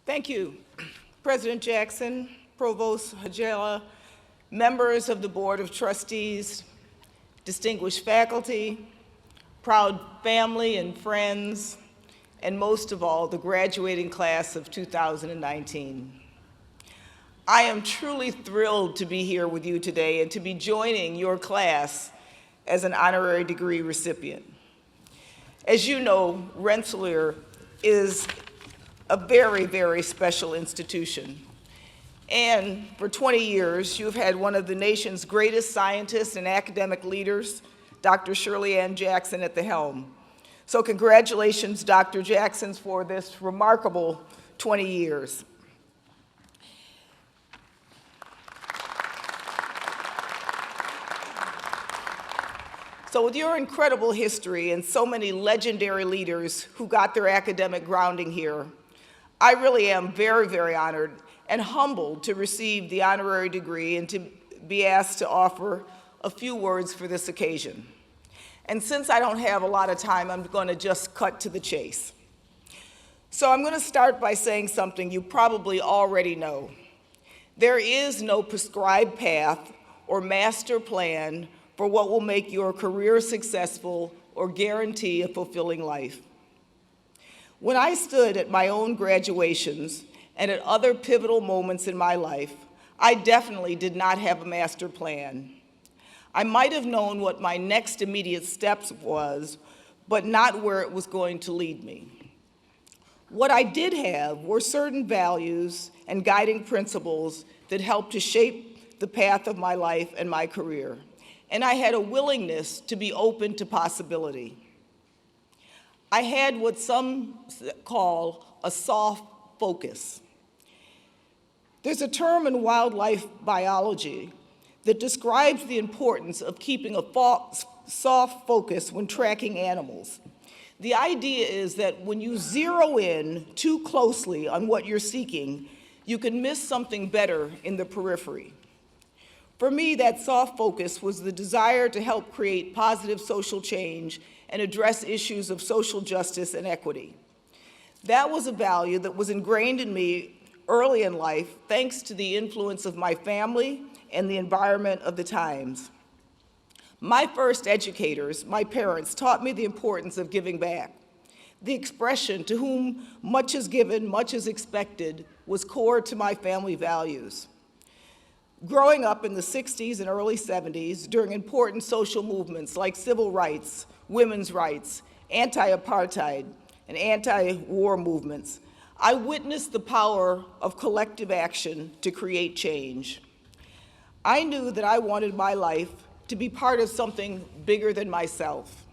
Thank you, President Jackson, Provost Hajela, members of the Board of Trustees, distinguished faculty, proud family and friends, and most of all, the graduating class of 2019. I am truly thrilled to be here with you today and to be joining your class as an honorary degree recipient. As you know, Rensselaer is a very, very special institution. And for 20 years, you've had one of the nation's greatest scientists and academic leaders, Dr. Shirley Ann Jackson, at the helm. So congratulations, Dr. Jackson, for this remarkable 20 years. So with your incredible history and so many legendary leaders who got their academic grounding here, I really am very, very honored and humbled to receive the honorary degree and to be asked to offer a few words for this occasion. And since I don't have a lot of time, I'm going to just cut to the chase. So I'm going to start by saying something you probably already know. There is no prescribed path or master plan for what will make your career successful or guarantee a fulfilling life. When I stood at my own graduations and at other pivotal moments in my life, I definitely did not have a master plan. I might have known what my next immediate steps was, but not where it was going to lead me. What I did have were certain values and guiding principles that helped to shape the path of my life and my career, and I had a willingness to be open to possibility. I had what some call a soft focus. There's a term in wildlife biology that describes the importance of keeping a soft focus when tracking animals. The idea is that when you zero in too closely on what you're seeking, you can miss something better in the periphery. For me, that soft focus was the desire to help create positive social change and address issues of social justice and equity. That was a value that was ingrained in me early in life, thanks to the influence of my family and the environment of the times. My first educators, my parents, taught me the importance of giving back. The expression, "to whom much is given, much is expected," was core to my family values. Growing up in the 60s and early 70s during important social movements like civil rights, women's rights, anti-apartheid, and anti-war movements, I witnessed the power of collective action to create change. I knew that I wanted my life to be part of something bigger than myself.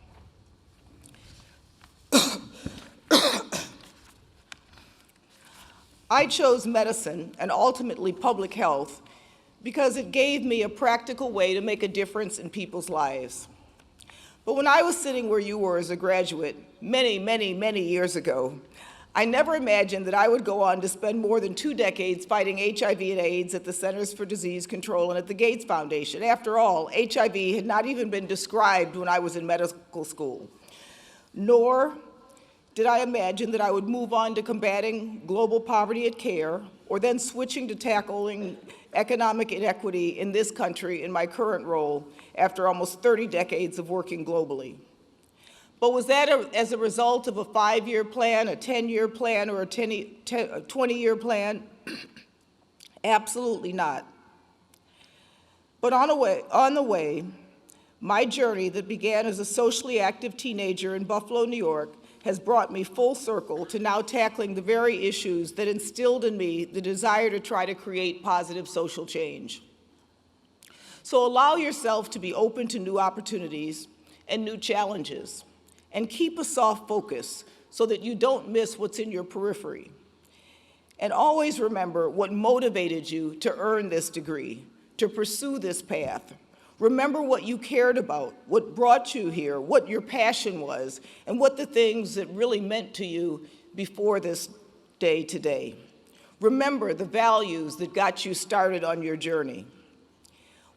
I chose medicine and ultimately public health because it gave me a practical way to make a difference in people's lives. But when I was sitting where you were as a graduate many, many, many years ago, I never imagined that I would go on to spend more than 2 decades fighting HIV and AIDS at the Centers for Disease Control and at the Gates Foundation. After all, HIV had not even been described when I was in medical school. Nor did I imagine that I would move on to combating global poverty at care, or then switching to tackling economic inequity in this country in my current role after almost 30 decades of working globally. But was that as a result of a 5-year plan, a 10-year plan, or a 20-year plan? Absolutely not. But on the way, my journey that began as a socially active teenager in Buffalo, New York, has brought me full circle to now tackling the very issues that instilled in me the desire to try to create positive social change. So allow yourself to be open to new opportunities and new challenges, and keep a soft focus so that you don't miss what's in your periphery. And always remember what motivated you to earn this degree, to pursue this path. Remember what you cared about, what brought you here, what your passion was, and what the things that really meant to you before this day today. Remember the values that got you started on your journey.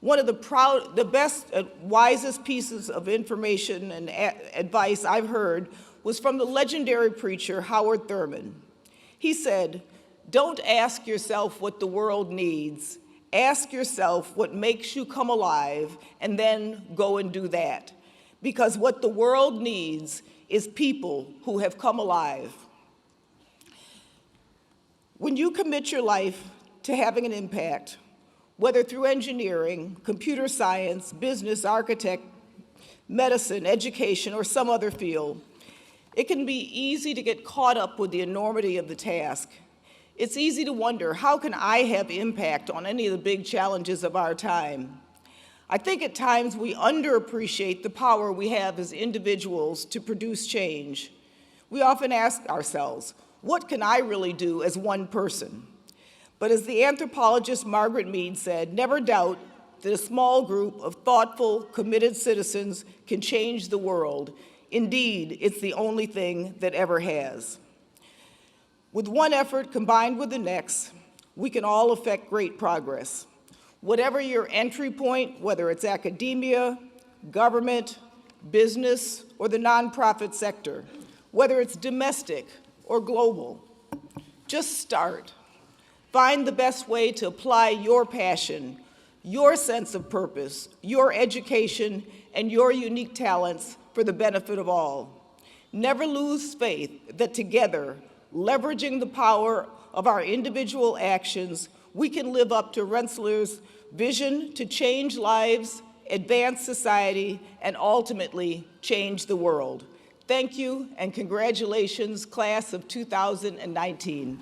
One of the best, wisest pieces of information and advice I've heard was from the legendary preacher Howard Thurman. He said, Don't ask yourself what the world needs. Ask yourself what makes you come alive, and then go and do that. Because what the world needs is people who have come alive. When you commit your life to having an impact, whether through engineering, computer science, business, architect, medicine, education, or some other field, it can be easy to get caught up with the enormity of the task. It's easy to wonder, how can I have impact on any of the big challenges of our time? I think at times we underappreciate the power we have as individuals to produce change. We often ask ourselves, what can I really do as one person? But as the anthropologist Margaret Mead said, never doubt that a small group of thoughtful, committed citizens can change the world. Indeed, it's the only thing that ever has. With one effort combined with the next, we can all effect great progress. Whatever your entry point, whether it's academia, government, business, or the nonprofit sector, whether it's domestic or global, just start. Find the best way to apply your passion, your sense of purpose, your education, and your unique talents for the benefit of all. Never lose faith that together, leveraging the power of our individual actions, we can live up to Rensselaer's vision to change lives, advance society, and ultimately change the world. Thank you, and congratulations, class of 2019.